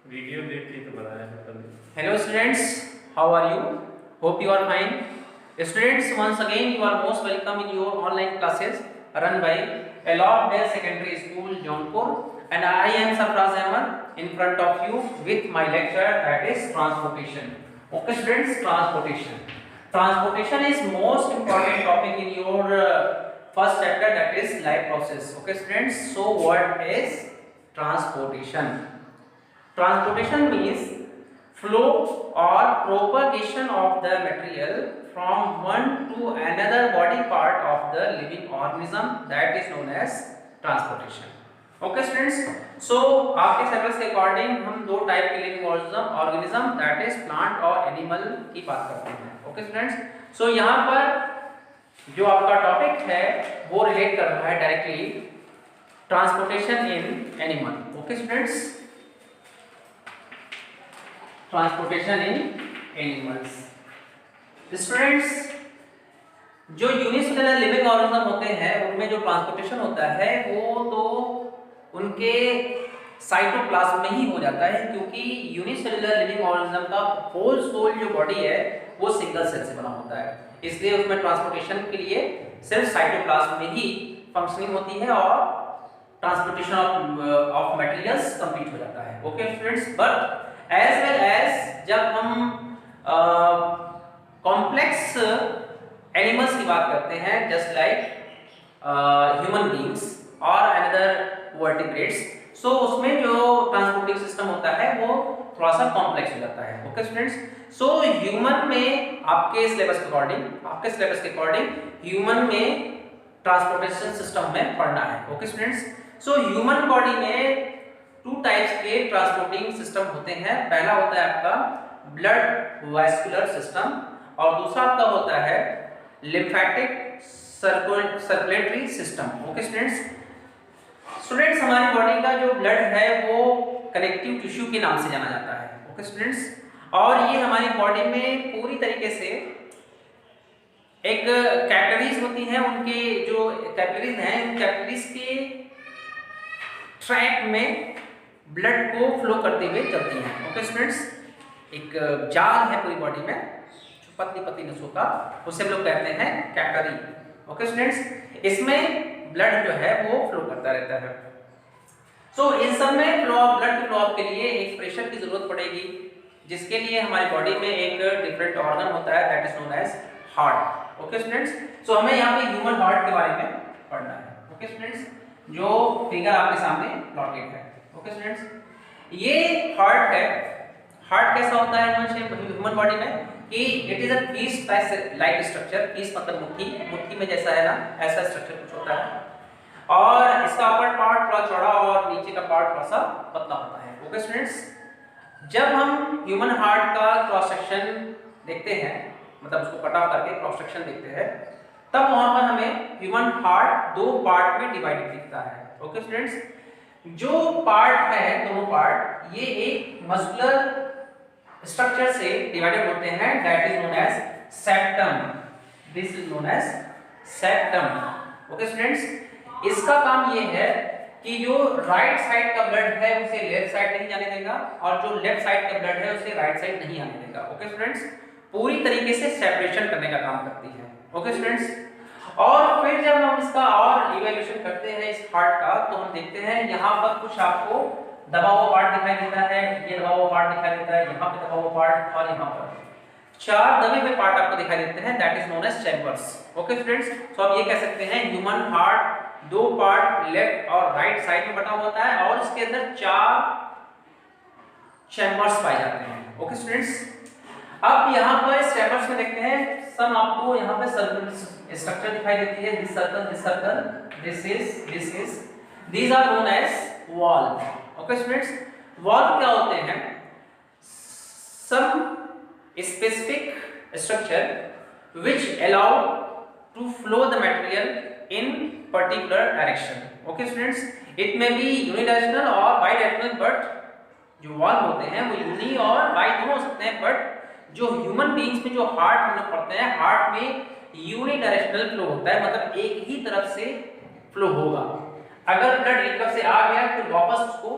Video देख के तो बनाया है कल। Hello students, how are you? Hope you are fine. Students, once again you are most welcome in your online classes run by Aloft Secondary School, Jaunpur, and I am Sarfraz Ahmed in front of you with my lecture, that is transportation. Okay students, transportation. Transportation is most important topic in your first chapter, that is life process. Okay students, so what is transportation? Transportation means flow or propagation of the material from one to another body part of the living organism, that is known as transportation. Okay students, so आपके syllabus के according हम दो type के living organism that is plant और animal की बात करते हैं. ओके स्टूडेंट्स, सो यहाँ पर जो आपका टॉपिक है वो रिलेट कर रहा है directly transportation in animal. Okay students, transportation in animals. Students, जो यूनिसेलुलर लिविंग ऑर्गेनिज्म होते हैं उनमें जो ट्रांसपोर्टेशन होता है वो तो उनके साइटोप्लाज्म में ही हो जाता है, क्योंकि यूनिसेलुलर लिविंग ऑर्गेनिज्म का होल सोल जो बॉडी है वो सिंगल सेल से बना होता है, इसलिए उसमें ट्रांसपोर्टेशन के लिए सिर्फ साइटोप्लाज्म में ही फंक्शनिंग होती है और ट्रांसपोर्टेशन ऑफ मटेरियल्स कंप्लीट हो जाता है. Okay students, but as well as जब हम कॉम्प्लेक्स एनिमल्स की बात करते हैं जस्ट लाइक ह्यूमन बीइंग्स और अनदर वर्टिब्रेट्स, सो उसमें जो ट्रांसपोर्टिंग सिस्टम होता है वो थोड़ा सा कॉम्प्लेक्स हो जाता है. ओके स्टूडेंट्स, सो ह्यूमन में आपके सिलेबस के अकॉर्डिंग ह्यूमन में ट्रांसपोर्टेशन सिस्टम में पढ़ना है. Okay students, so human body में टू टाइप्स के ट्रांसपोर्टिंग सिस्टम होते हैं. पहला होता है आपका ब्लड वैस्कुलर सिस्टम और दूसरा आपका होता है lymphatic circulatory system. Okay students, हमारी बॉडी का जो ब्लड है वो कनेक्टिव टिश्यू के नाम से जाना जाता है. ओके स्टूडेंट्स, और ये हमारी बॉडी में पूरी तरीके से एक कैपिलरीज होती हैं, उनके जो कैपिलरीज हैं उन कैपिलरीज के ट्रैक में ब्लड को फ्लो करते हुए चलती हैं. ओके स्टूडेंट्स, एक जाल है पूरी बॉडी में जो पतली पतली नसों का, उसे हम लोग कहते हैं कैपिलरी. ओके स्टूडेंट्स, इसमें ब्लड जो है वो फ्लो करता रहता है. सो इन सब में ब्लड फ्लो के लिए एक प्रेशर की जरूरत पड़ेगी, जिसके लिए हमारी बॉडी में एक डिफरेंट ऑर्गन होता है that is known as heart. Okay students, so हमें यहाँ पे ह्यूमन हार्ट के बारे में पढ़ना है. ओके स्टूडेंट्स, जो फिगर आपके सामने प्लॉटेड है. ओके स्टूडेंट्स, ये हार्ट है. हार्ट कैसा होता है ह्यूमन बॉडी में कि it is a piece like structure. Piece मतलब मुट्ठी में जैसा है ना, ऐसा स्ट्रक्चर कुछ होता है और इसका अपर पार्ट थोड़ा चौड़ा और नीचे का पार्ट थोड़ा सा पतला होता है. ओके स्टूडेंट्स, जब हम ह्यूमन हार्ट का क्रॉस सेक्शन देखते हैं, मतलब उसको कट ऑफ करके क्रॉस सेक्शन देखते हैं, तब वहां पर हमें ह्यूमन हार्ट दो पार्ट में डिवाइडेड दिखता है. ओके स्टूडेंट्स, जो पार्ट है दोनों पार्ट ये एक मस्कुलर स्ट्रक्चर से डिवाइडेड होते हैं that is known as septum. This is known as septum. Okay students, इसका काम ये है कि जो राइट साइड का ब्लड है उसे लेफ्ट साइड नहीं जाने देगा और जो लेफ्ट साइड का ब्लड है उसे राइट साइड नहीं आने देगा. ओके स्टूडेंट्स, पूरी तरीके से सेपरेशन करने का काम करती है. ओके स्टूडेंट्स, और फिर जब हम इसका और इवैल्यूएशन करते हैं इस हार्ट का, तो हम देखते हैं यहाँ पर कुछ आपको दबा हुआ पार्ट दिखाई देता है, ये दबा हुआ पार्ट दिखाई देता है, यहाँ पे दबा हुआ पार्ट और यहाँ पर चार दबे हुए पार्ट आपको दिखाई देते हैं that is known as chambers. Okay students, तो आप ये कह सकते हैं ह्यूमन हार्ट दो पार्ट लेफ्ट और राइट साइड में बटा होता है और इसके अंदर चार चैम्बर्स पाए जाते हैं. ओके स्टूडेंट्स, अब यहाँ पर चैम्बर्स में देखते हैं सम आपको यहाँ पे सर्कुलर स्ट्रक्चर दिखाई देती है. This circle, this is these are known as valve. Okay students, valve क्या होते हैं? Some specific structure which allow to flow the material in particular direction. Okay students, it may be unidirectional और bidirectional, but जो valve होते हैं वो uni और by दोनों हो सकते हैं, बट जो ह्यूमन बीइंग्स में जो हार्ट हम लोग पढ़ते हैं, हार्ट में यूनिडायरेक्शनल फ्लो होता है, मतलब एक ही तरफ से फ्लो होगा. अगर ब्लड एक तरफ से आ गया फिर वापस उसको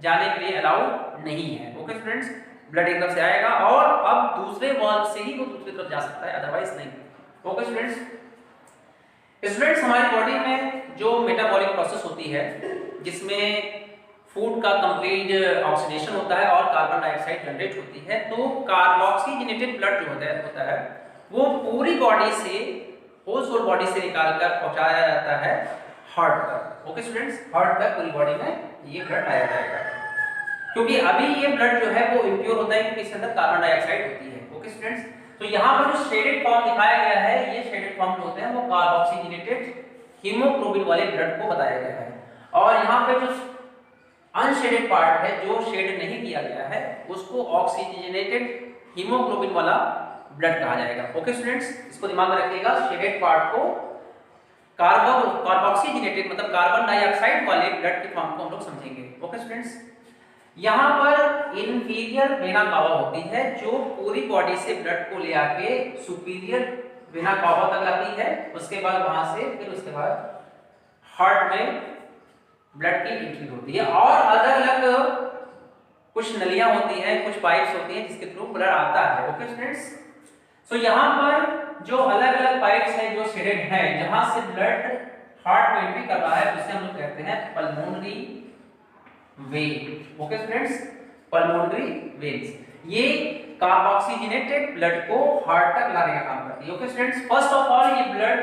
जाने के लिए अलाउ नहीं है। ओके स्टूडेंट्स, ब्लड एक तरफ से आएगा और अब दूसरे वाल्व से ही वो दूसरी तरफ जा सकता है, अदरवाइज नहीं। ओके स्टूडेंट्स, हमारी बॉडी में जो मेटाबॉलिक प्रोसेस होती है जिसमें फूड का कंप्लीट ऑक्सीडेशन होता है और कार्बन डाइऑक्साइड जनरेट होती है, तो कार्बोक्सीजनेटेड ब्लड जो होता है वो पूरी बॉडी से, होल बॉडी से निकालकर पहुंचाया जाता है हार्ट तक। ओके स्टूडेंट्स, हार्ट तक पूरी बॉडी में ये ब्लड लाया जाएगा, क्योंकि अभी ये ब्लड जो है वो इम्प्योर होता है क्योंकि इसके अंदर कार्बन डाइऑक्साइड होती है। ओके स्टूडेंट्स, तो यहाँ पर जो शेडेड फॉर्म दिखाया गया है, ये शेडेड फॉर्म जो होते हैं वो कार्बोक्सीजनेटेड हीमोग्लोबिन वाले ब्लड को बताया गया है, और यहाँ पे जो अनशेडेड पार्ट है, जो शेड नहीं किया गया है, उसको ऑक्सीजनेटेड हीमोग्लोबिन वाला ब्लड कहा जाएगा। ओके स्टूडेंट्स, इसको दिमाग में रखिएगा, शेडेड पार्ट को कार्बोक्सीजनेटेड मतलब कार्बन डाइऑक्साइड वाले ब्लड के फॉर्म को हम लोग समझेंगे। ओके स्टूडेंट्स, यहाँ पर इंफीरियर वेना कावा होती है जो पूरी बॉडी से ब्लड को ले आके सुपीरियर वेना कावा तक लाती है, उसके बाद वहां से फिर उसके बाद हार्ट में ब्लड की एंट्री होती है, और अलग अलग कुछ नलियां होती हैं, कुछ पाइप्स होती हैं जिसके थ्रू ब्लड आता है। ओके स्टूडेंट्स, सो यहाँ पर जो अलग अलग पाइप्स हैं जो शेडेड हैं, जहां से ब्लड हार्ट में एंट्री कर रहा है, उसे हम लोग कहते हैं pulmonary vein. Okay students, pulmonary veins ये कार्बोक्सीजनेटेड ब्लड को हार्ट तक लाने का काम करती है। Okay students, first of all ये ब्लड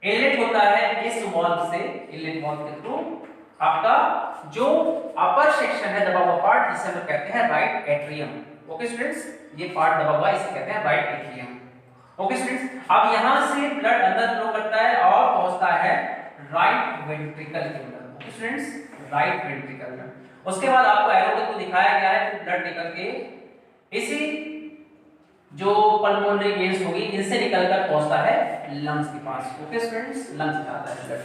इनलेट होता है इस वाल्व से, इनलेट वाल्व के थ्रू आपका जो अपर सेक्शन है दबा हुआ पार्ट, जिसे हम कहते हैं राइट एट्रियम। ओके स्टूडेंट्स, ये पार्ट दबा हुआ इसे कहते हैं राइट एट्रियम। ओके स्टूडेंट्स, अब यहां से ब्लड अंदर फ्लो करता है और पहुंचता है राइट वेंट्रिकल के अंदर। ओके स्टूडेंट्स, राइट वेंट्रिकल में, उसके बाद आपको एरो के थ्रू दिखाया गया है कि ब्लड निकल के इसी जो पल्मोनरी वेन्स होगी इनसे निकलकर पहुंचता है लंग्स के पास। ओके स्टूडेंट्स, लंग्स में आता है ब्लड।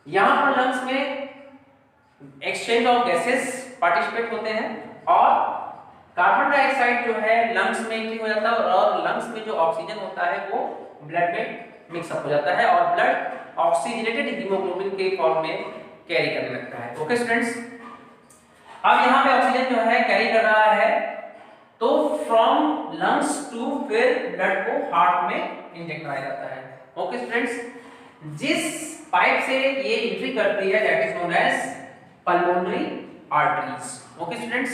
यहां पर लंग्स में एक्सचेंज ऑफ गैसेस पार्टिसिपेट होते हैं और कार्बन डाइऑक्साइड जो है लंग्स में एंट्री हो जाता है और लंग्स में जो ऑक्सीजन होता है वो ब्लड में मिक्स अप हो जाता है और ब्लड ऑक्सीजनेटेड हीमोग्लोबिन के फॉर्म में कैरी करने लगता है। ओके स्टूडेंट्स, अब यहाँ पे ऑक्सीजन जो है कैरी कर रहा है, तो फ्रॉम लंग्स टू फिर ब्लड को हार्ट में इंजेक्ट कराया जाता है। ओके स्टूडेंट्स, जिस पाइप से ये एंट्री करती है that is known as pulmonary arteries. Okay students,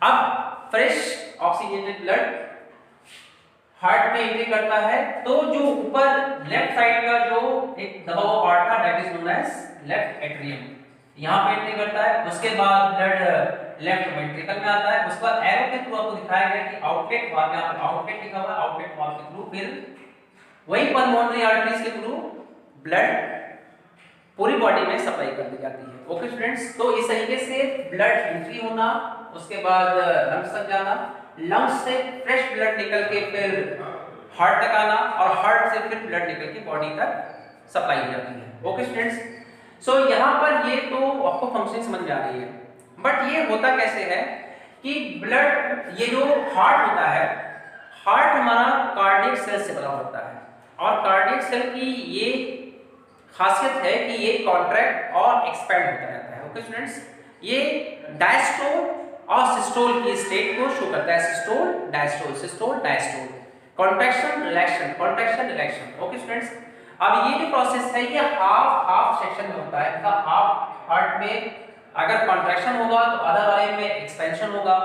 अब फ्रेश ऑक्सीजनेटेड ब्लड हार्ट में एंट्री करता है, तो जो ऊपर लेफ्ट साइड का जो एक दबा हुआ पार्ट था that is known as left atrium, यहां पे एंट्री करता है। उसके बाद ब्लड लेफ्ट वेंट्रिकल में आता है, उसके बाद एरो के थ्रू आपको दिखाया गया कि आउटलेट वाल्व, यहां पर आउटलेट लिखा हुआ है, आउटलेट वाल्व के थ्रू फिर वही पल्मोनरी आर्टरीज के थ्रू ब्लड पूरी बॉडी में सप्लाई कर दी जाती है। ओके स्टूडेंट्स, तो इस तरीके से ब्लड एंट्री होना, उसके बाद लंग्स तक जाना, लंग्स से फ्रेश ब्लड निकल के फिर हार्ट तक आना और हार्ट से फिर ब्लड निकल के बॉडी तक सप्लाई हो जाती है। ओके स्टूडेंट्स, सो यहाँ पर ये तो आपको फंक्शन समझ में आ रही है, बट ये होता कैसे है कि ब्लड, ये जो हार्ट होता है, हार्ट हमारा कार्डियक सेल से बना होता है और कार्डियक सेल की ये खासियत है कि ये कॉन्ट्रैक्ट और एक्सपैंड होता रहता है। ओके स्टूडेंट्स, ये डायस्टोल और सिस्टोल की स्टेट को शो करता है, systole diastole, systole diastole, contraction रिलैक्शन, contraction रिलैक्शन। Okay students, अब ये जो प्रोसेस है ये हाफ सेक्शन में होता है, मतलब हाफ हार्ट में अगर कॉन्ट्रैक्शन होगा तो अदर वाले में एक्सपेंशन होगा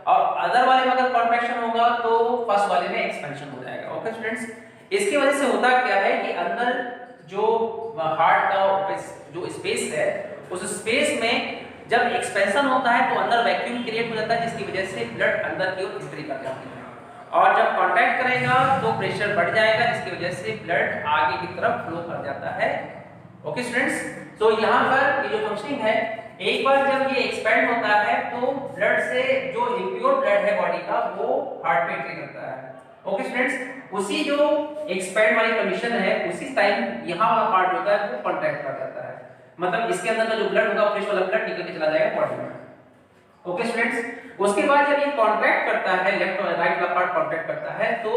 और अदर वाले में अगर कॉन्ट्रैक्शन होगा तो फर्स्ट वाले में एक्सपेंशन हो जाएगा। ओके स्टूडेंट्स, इसकी वजह से होता क्या है कि अंदर जो हार्ट का जो स्पेस है, उस स्पेस में जब एक्सपेंशन होता है तो अंदर वैक्यूम क्रिएट हो जाता है, जिसकी वजह से ब्लड अंदर की ओर एंट्री कर जाती है और जब कांटेक्ट करेगा तो प्रेशर बढ़ जाएगा, जिसकी वजह से ब्लड आगे की तरफ फ्लो कर जाता है। ओके स्टूडेंट्स, तो यहाँ पर ये जो फंक्शनिंग है, एक बार जब ये एक्सपेंड होता है तो ब्लड से जो इम्प्योर ब्लड है बॉडी का वो हार्ट में एंट्री करता है। ओके स्टूडेंट्स, उसी जो एक्सपेंड वाली कंडीशन है उसी टाइम यहाँ वाला पार्ट होता है वो कॉन्ट्रैक्ट कर जाता है, मतलब इसके अंदर का जो ब्लड होगा फ्रेश वाला ब्लड निकल के चला जाएगा बॉडी में। ओके स्टूडेंट्स, उसके बाद जब ये कॉन्ट्रैक्ट करता है, लेफ्ट और राइट वाला पार्ट कॉन्ट्रैक्ट करता है, तो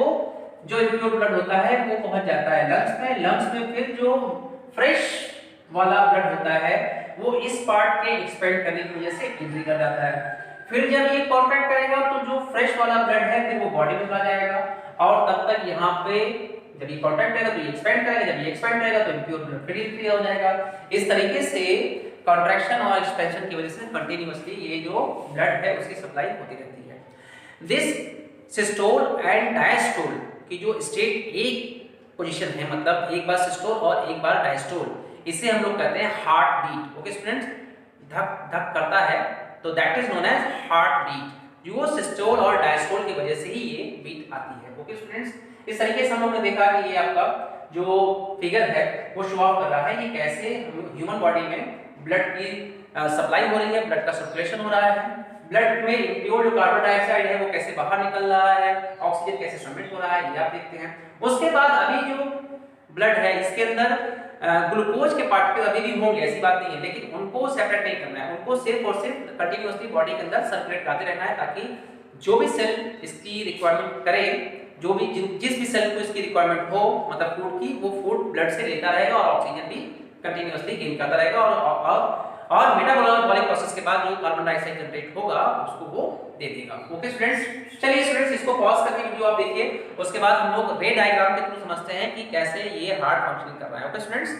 जो इम्प्योर ब्लड होता है वो पहुंच जाता है लंग्स में। लंग्स में फिर जो फ्रेश वाला ब्लड होता है वो इस पार्ट के एक्सपेंड करने की वजह से इंक्रीज कर जाता है। फिर जब ये कॉन्ट्रैक्ट करेगा तो जो फ्रेश वाला ब्लड है फिर वो बॉडी में चला जाएगा और तब तक यहाँ पे जब ये कॉन्ट्रैक्ट करेगा तो ये एक्सपेंड करेगा, जब ये एक्सपेंड करेगा तो इम्प्योर ब्लड फिर इंक्रीज हो जाएगा। इस तरीके से कॉन्ट्रैक्शन और एक्सपेंशन की वजह से कंटिन्यूअसली ये जो ब्लड है उसकी सप्लाई होती रहती है। दिस सिस्टोल एंड डायस्टोल की जो स्टेट एक पोजीशन है, मतलब एक बार सिस्टोल और एक बार डायस्टोल, इसे हम लोग कहते हैं हार्ट बीट। ओके स्टूडेंट्स, धक धक करता है तो that is known as heartbeat. जो सिस्टोल और डायस्टोल की वजह से ही ये बीट आती है। ओके स्टूडेंट्स, इस तरीके से हम लोग ने देखा कि ये आपका जो फिगर है वो शो ऑफ कर रहा है कि कैसे ह्यूमन बॉडी में ब्लड की सप्लाई हो रही है, ब्लड का सर्कुलेशन हो रहा है, ब्लड में इम्प्योर जो कार्बन डाइऑक्साइड है वो कैसे बाहर निकल रहा है, ऑक्सीजन कैसे सबमिट हो रहा है, ये आप देखते हैं। उसके बाद अभी जो ब्लड है इसके अंदर ग्लूकोज के पार्टिकल अभी भी होंगे, ऐसी बात नहीं है, लेकिन उनको सेपरेट नहीं करना है, उनको सिर्फ और सिर्फ कंटिन्यूअसली बॉडी के अंदर सर्कुलेट करते रहना है ताकि जो भी सेल इसकी रिक्वायरमेंट करे, जो भी जिस भी सेल को इसकी रिक्वायरमेंट हो मतलब फूड की, वो फूड ब्लड से लेता रहेगा और ऑक्सीजन भी कंटिन्यूअसली गेन करता रहेगा और मेटाबॉलिक प्रोसेस के बाद जो कार्बन डाइऑक्साइड जनरेट होगा उसको वो दे देगा। ओके स्टूडेंट्स, चलिए स्टूडेंट्स इसको पॉज करके वीडियो आप देखिए, उसके बाद हम लोग रे डायग्राम के थ्रू समझते हैं कि कैसे ये हार्ट फंक्शनिंग कर रहा है। Okay students.